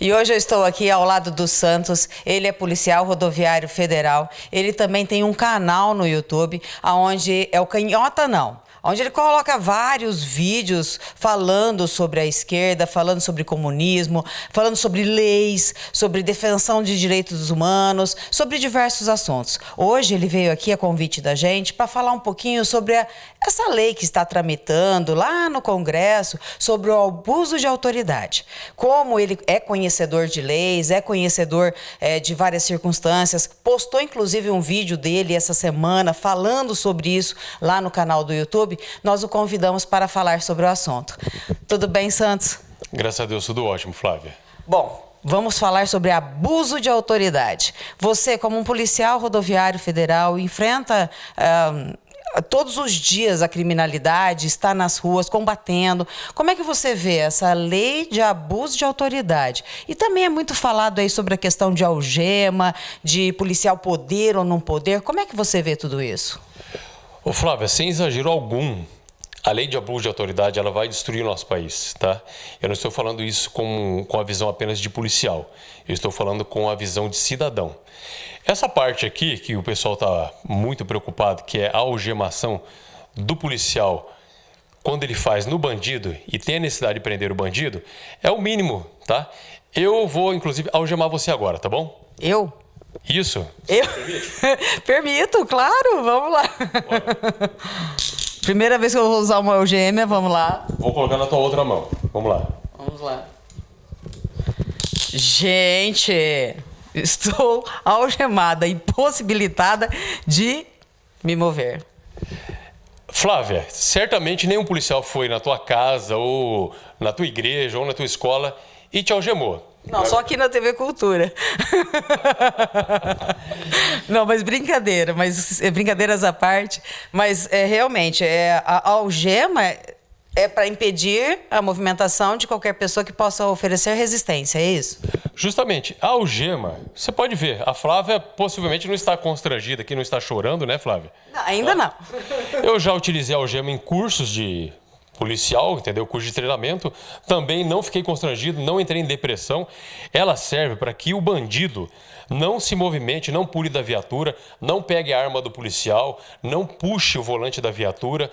E hoje eu estou aqui ao lado do Santos. Ele é policial rodoviário federal. Ele também tem um canal no YouTube, onde é o Canhota Não, onde ele coloca vários vídeos falando sobre a esquerda, falando sobre comunismo, falando sobre leis, sobre defensão de direitos humanos, sobre diversos assuntos. Hoje ele veio aqui a convite da gente para falar um pouquinho sobre essa lei que está tramitando lá no Congresso sobre o abuso de autoridade. Como ele é conhecedor de leis, é conhecedor de várias circunstâncias, postou inclusive um vídeo dele essa semana falando sobre isso lá no canal do YouTube. Nós o convidamos para falar sobre o assunto. Tudo bem, Santos? Graças a Deus, tudo ótimo, Flávia. Bom, vamos falar sobre abuso de autoridade. Você, como um policial rodoviário federal, enfrenta todos os dias a criminalidade, está nas ruas combatendo. Como é que você vê essa lei de abuso de autoridade? E também é muito falado aí sobre a questão de algema, de policial poder ou não poder. Como é que você vê tudo isso? Ô Flávia, sem exagero algum, a lei de abuso de autoridade ela vai destruir o nosso país, tá? Eu não estou falando isso com a visão apenas de policial, eu estou falando com a visão de cidadão. Essa parte aqui, que o pessoal está muito preocupado, que é a algemação do policial quando ele faz no bandido e tem a necessidade de prender o bandido, é o mínimo, tá? Eu vou, inclusive, algemar você agora, tá bom? Eu? Isso. Eu? Permito, claro, vamos lá. Primeira vez que eu vou usar uma algema, vamos lá. Vou colocar na tua outra mão, vamos lá. Vamos lá. Gente, estou algemada, impossibilitada de me mover. Flávia, certamente nenhum policial foi na tua casa, ou na tua igreja, ou na tua escola e te algemou. Não, só aqui na TV Cultura. Não, mas brincadeira, brincadeiras à parte. Mas realmente, a algema é para impedir a movimentação de qualquer pessoa que possa oferecer resistência, é isso? Justamente, a algema, você pode ver, a Flávia possivelmente não está constrangida aqui, não está chorando, né, Flávia? Não, ainda não. Eu já utilizei a algema em cursos de policial, entendeu? Curso de treinamento. Também não fiquei constrangido, não entrei em depressão. Ela serve para que o bandido não se movimente, não pule da viatura, não pegue a arma do policial, não puxe o volante da viatura.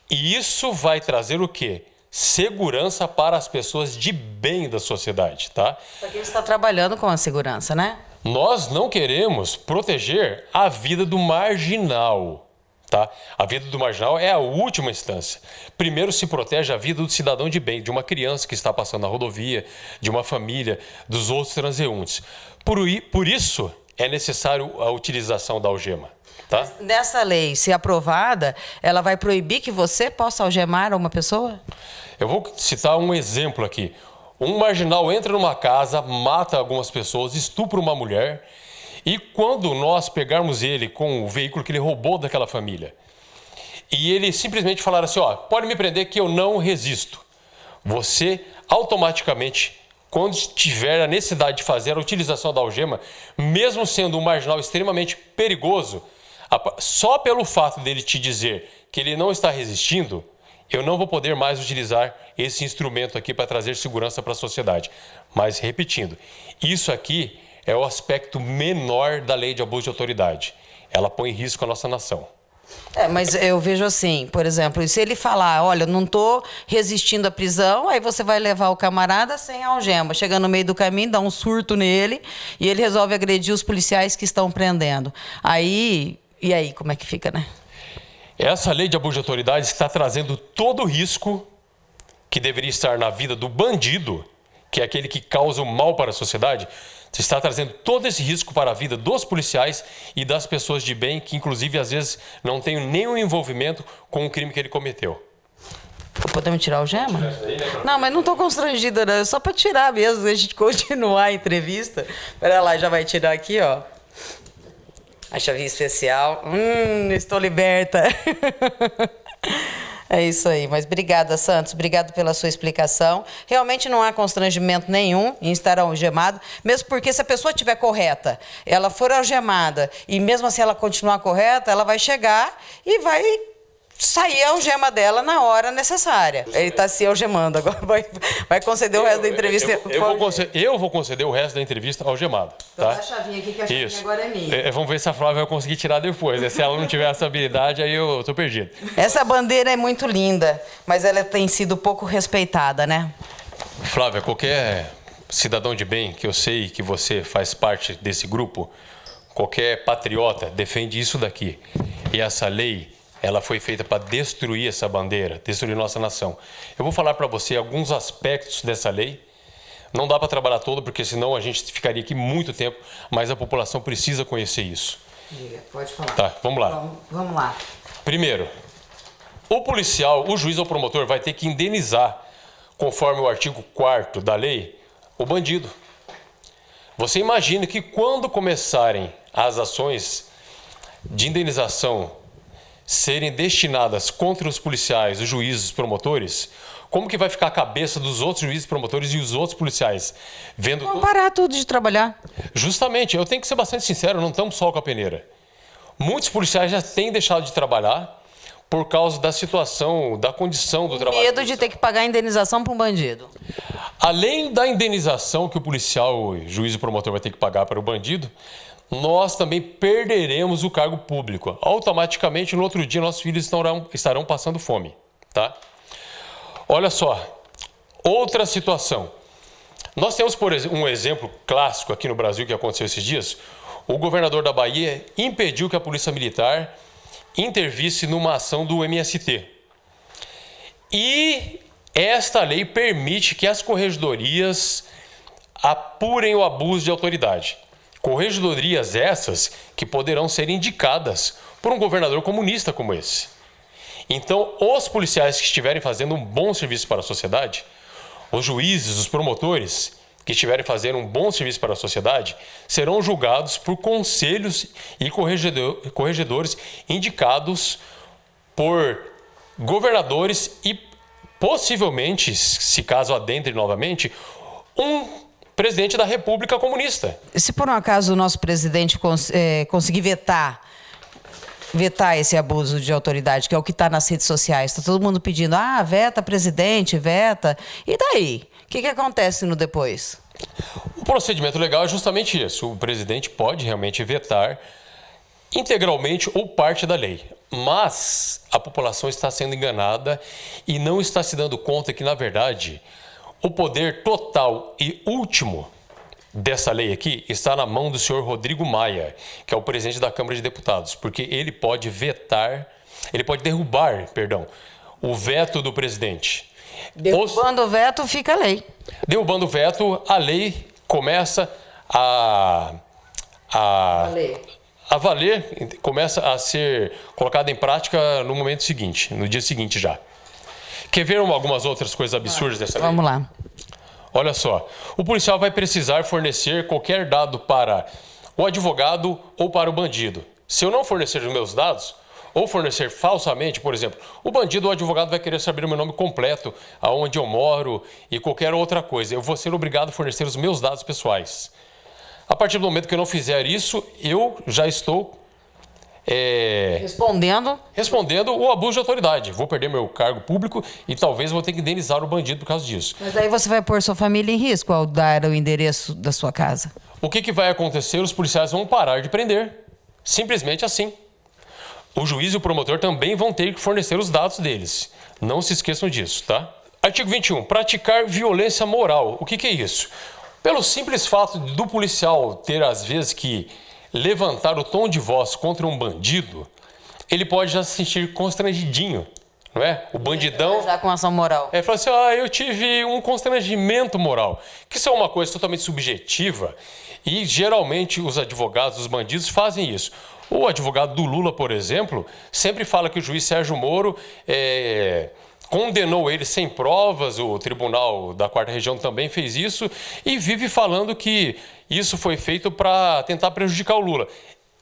E isso vai trazer o quê? Segurança para as pessoas de bem da sociedade, tá? Porque você está trabalhando com a segurança, né? Nós não queremos proteger a vida do marginal. Tá? A vida do marginal é a última instância. Primeiro se protege a vida do cidadão de bem, de uma criança que está passando na rodovia, de uma família, dos outros transeuntes. Por isso é necessário a utilização da algema. Tá? Nessa lei, se aprovada, ela vai proibir que você possa algemar uma pessoa? Eu vou citar um exemplo aqui. Um marginal entra numa casa, mata algumas pessoas, estupra uma mulher. E quando nós pegarmos ele com o veículo que ele roubou daquela família e ele simplesmente falar assim, ó, pode me prender que eu não resisto, você automaticamente, quando tiver a necessidade de fazer a utilização da algema, mesmo sendo um marginal extremamente perigoso, só pelo fato dele te dizer que ele não está resistindo, eu não vou poder mais utilizar esse instrumento aqui para trazer segurança para a sociedade. Mas repetindo, isso aqui é o aspecto menor da lei de abuso de autoridade. Ela põe em risco a nossa nação. Mas eu vejo assim, por exemplo, se ele falar, olha, não estou resistindo à prisão, aí você vai levar o camarada sem algema, chega no meio do caminho, dá um surto nele e ele resolve agredir os policiais que estão prendendo. E aí, como é que fica, né? Essa lei de abuso de autoridade está trazendo todo o risco que deveria estar na vida do bandido, que é aquele que causa o mal para a sociedade. Você está trazendo todo esse risco para a vida dos policiais e das pessoas de bem, que inclusive às vezes não têm nenhum envolvimento com o crime que ele cometeu. Podemos tirar o algema? Não, mas não estou constrangida, não. É só para tirar mesmo, a gente continuar a entrevista. Espera lá, já vai tirar aqui, ó. A chavinha especial. Estou liberta. É isso aí, mas obrigada, Santos, obrigado pela sua explicação. Realmente não há constrangimento nenhum em estar algemado, mesmo porque se a pessoa estiver correta, ela for algemada e mesmo assim ela continuar correta, ela vai chegar e vai sair a algema dela na hora necessária. Ele está se algemando agora. Vai conceder o resto da entrevista. Eu vou conceder o resto da entrevista algemado. Então Tá? dá a chavinha aqui, que a chavinha agora é minha. Vamos ver se a Flávia vai conseguir tirar depois. Né? Se ela não tiver essa habilidade, aí eu tô perdido. Essa bandeira é muito linda, mas ela tem sido pouco respeitada, né? Flávia, qualquer cidadão de bem, que eu sei que você faz parte desse grupo, qualquer patriota defende isso daqui. E essa lei, ela foi feita para destruir essa bandeira, destruir nossa nação. Eu vou falar para você alguns aspectos dessa lei. Não dá para trabalhar todo, porque senão a gente ficaria aqui muito tempo, mas a população precisa conhecer isso. Diga, pode falar. Tá, vamos lá. Vamos lá. Primeiro, o policial, o juiz ou promotor vai ter que indenizar, conforme o artigo 4º da lei, o bandido. Você imagina que quando começarem as ações de indenização serem destinadas contra os policiais, os juízes, os promotores, como que vai ficar a cabeça dos outros juízes, promotores e os outros policiais? Vendo Vamos parar tudo de trabalhar. Justamente, eu tenho que ser bastante sincero, não estamos só com a peneira. Muitos policiais já têm deixado de trabalhar por causa da situação, da condição do trabalho. Medo de ter que pagar a indenização para um bandido. Além da indenização que o policial, o juiz e o promotor vai ter que pagar para o bandido, nós também perderemos o cargo público. Automaticamente, no outro dia, nossos filhos estarão passando fome. Tá? Olha só, outra situação. Nós temos, por exemplo, um exemplo clássico aqui no Brasil que aconteceu esses dias. O governador da Bahia impediu que a Polícia Militar intervisse numa ação do MST. E esta lei permite que as corregedorias apurem o abuso de autoridade. Corregedorias essas que poderão ser indicadas por um governador comunista como esse. Então, os policiais que estiverem fazendo um bom serviço para a sociedade, os juízes, os promotores que estiverem fazendo um bom serviço para a sociedade, serão julgados por conselhos e corregedores indicados por governadores e possivelmente, se caso adentre novamente, um presidente da República Comunista. Se por um acaso o nosso presidente conseguir vetar esse abuso de autoridade, que é o que está nas redes sociais, está todo mundo pedindo, veta presidente, veta, e daí? O que acontece no depois? O procedimento legal é justamente isso. O presidente pode realmente vetar integralmente ou parte da lei. Mas a população está sendo enganada e não está se dando conta que, na verdade, o poder total e último dessa lei aqui está na mão do senhor Rodrigo Maia, que é o presidente da Câmara de Deputados, porque ele pode derrubar, o veto do presidente. Derrubando o veto, fica a lei. Derrubando o veto, a lei começa a valer, começa a ser colocada em prática no momento seguinte, no dia seguinte já. Quer ver algumas outras coisas absurdas dessa lei? Vamos lá. Olha só, o policial vai precisar fornecer qualquer dado para o advogado ou para o bandido. Se eu não fornecer os meus dados, ou fornecer falsamente, por exemplo, o bandido ou o advogado vai querer saber o meu nome completo, aonde eu moro e qualquer outra coisa. Eu vou ser obrigado a fornecer os meus dados pessoais. A partir do momento que eu não fizer isso, eu já estou respondendo o abuso de autoridade. Vou perder meu cargo público e talvez vou ter que indenizar o bandido por causa disso. Mas aí você vai pôr sua família em risco ao dar o endereço da sua casa. O que vai acontecer? Os policiais vão parar de prender. Simplesmente assim. O juiz e o promotor também vão ter que fornecer os dados deles. Não se esqueçam disso, tá? Artigo 21. Praticar violência moral. O que é isso? Pelo simples fato do policial ter, às vezes, que levantar o tom de voz contra um bandido, ele pode já se sentir constrangidinho, não é? O bandidão... Já com ação moral. Fala assim, eu tive um constrangimento moral. Que isso é uma coisa totalmente subjetiva e, geralmente, os advogados, os bandidos fazem isso. O advogado do Lula, por exemplo, sempre fala que o juiz Sérgio Moro condenou ele sem provas, o Tribunal da 4ª Região também fez isso, e vive falando que isso foi feito para tentar prejudicar o Lula.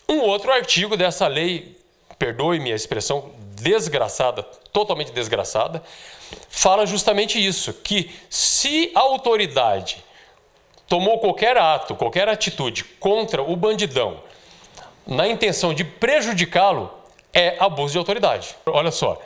Um outro artigo dessa lei, perdoe-me a expressão, desgraçada, totalmente desgraçada, fala justamente isso, que se a autoridade tomou qualquer ato, qualquer atitude contra o bandidão, na intenção de prejudicá-lo, é abuso de autoridade. Olha só,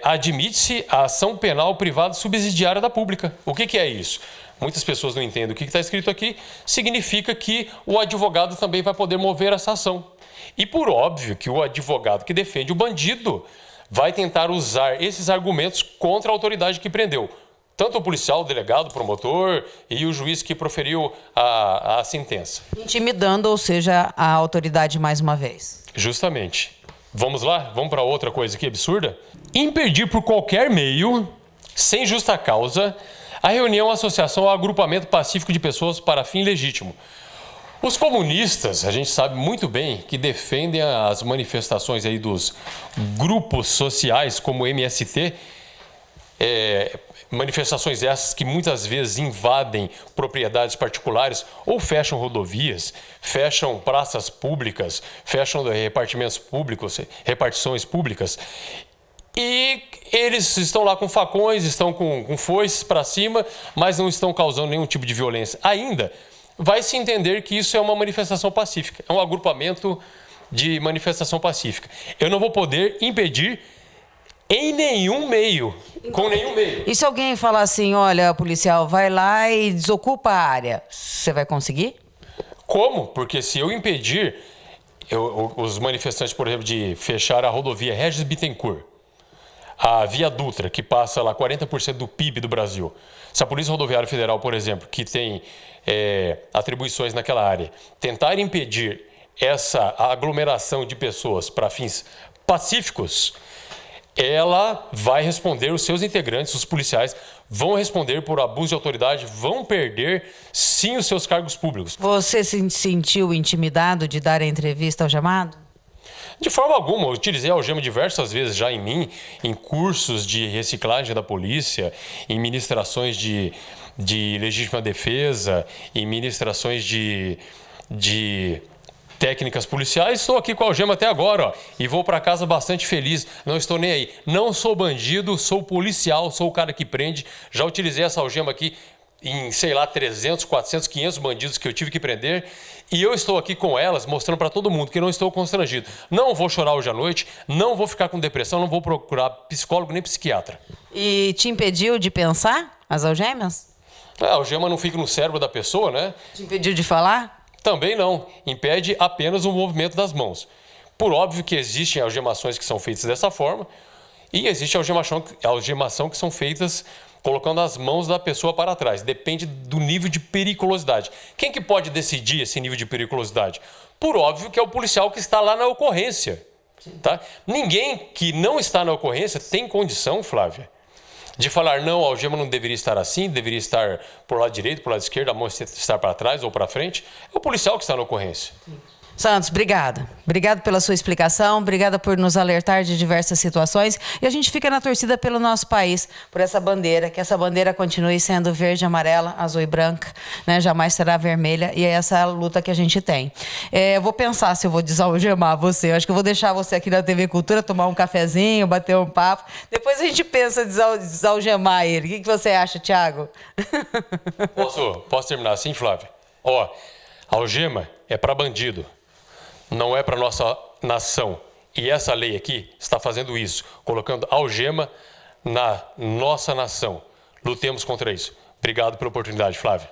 admite-se a ação penal privada subsidiária da pública. O que é isso? Muitas pessoas não entendem o que está escrito aqui. Significa que o advogado também vai poder mover essa ação. E por óbvio que o advogado que defende o bandido vai tentar usar esses argumentos contra a autoridade que prendeu. Tanto o policial, o delegado, o promotor e o juiz que proferiu a sentença. Intimidando, ou seja, a autoridade mais uma vez. Justamente. Vamos lá? Vamos para outra coisa aqui absurda? Impedir por qualquer meio, sem justa causa, a reunião, associação ou agrupamento pacífico de pessoas para fim legítimo. Os comunistas, a gente sabe muito bem que defendem as manifestações aí dos grupos sociais como o MST, manifestações essas que muitas vezes invadem propriedades particulares ou fecham rodovias, fecham praças públicas, fecham repartimentos públicos, repartições públicas. E eles estão lá com facões, estão com foices para cima, mas não estão causando nenhum tipo de violência. Ainda vai se entender que isso é uma manifestação pacífica, é um agrupamento de manifestação pacífica. Eu não vou poder impedir em nenhum meio, com nenhum meio. E se alguém falar assim, olha, policial, vai lá e desocupa a área, você vai conseguir? Como? Porque se eu impedir os manifestantes, por exemplo, de fechar a rodovia Regis Bittencourt, a Via Dutra, que passa lá 40% do PIB do Brasil. Se a Polícia Rodoviária Federal, por exemplo, que tem atribuições naquela área, tentar impedir essa aglomeração de pessoas para fins pacíficos, ela vai responder, os seus integrantes, os policiais, vão responder por abuso de autoridade, vão perder, sim, os seus cargos públicos. Você se sentiu intimidado de dar a entrevista ao chamado? De forma alguma, eu utilizei a algema diversas vezes já em mim, em cursos de reciclagem da polícia, em ministrações de legítima defesa, em ministrações de técnicas policiais. Estou aqui com a algema até agora, ó, e vou para casa bastante feliz, não estou nem aí. Não sou bandido, sou policial, sou o cara que prende. Já utilizei essa algema aqui em, sei lá, 300, 400, 500 bandidos que eu tive que prender. E eu estou aqui com elas, mostrando para todo mundo que não estou constrangido. Não vou chorar hoje à noite, não vou ficar com depressão, não vou procurar psicólogo nem psiquiatra. E te impediu de pensar as algemas? A algema não fica no cérebro da pessoa, né? Te impediu de falar? Também não. Impede apenas o movimento das mãos. Por óbvio que existem algemações que são feitas dessa forma e existe algemação que são feitas colocando as mãos da pessoa para trás. Depende do nível de periculosidade. Quem que pode decidir esse nível de periculosidade? Por óbvio que é o policial que está lá na ocorrência. Tá? Ninguém que não está na ocorrência tem condição, Flávia, de falar, não, a algema não deveria estar assim, deveria estar por lado direito, por lado esquerdo, a mão estar para trás ou para frente. É o policial que está na ocorrência. Santos, obrigada. Obrigado pela sua explicação, obrigada por nos alertar de diversas situações. E a gente fica na torcida pelo nosso país, por essa bandeira, que essa bandeira continue sendo verde, amarela, azul e branca, né? Jamais será vermelha, e é essa a luta que a gente tem. Eu vou pensar se eu vou desalgemar você. Eu acho que eu vou deixar você aqui na TV Cultura, tomar um cafezinho, bater um papo. Depois a gente pensa em desalgemar ele. O que você acha, Thiago? Posso terminar assim, Flávia? Ó, algema é para bandido. Não é para nossa nação. E essa lei aqui está fazendo isso, colocando algema na nossa nação. Lutemos contra isso. Obrigado pela oportunidade, Flávia.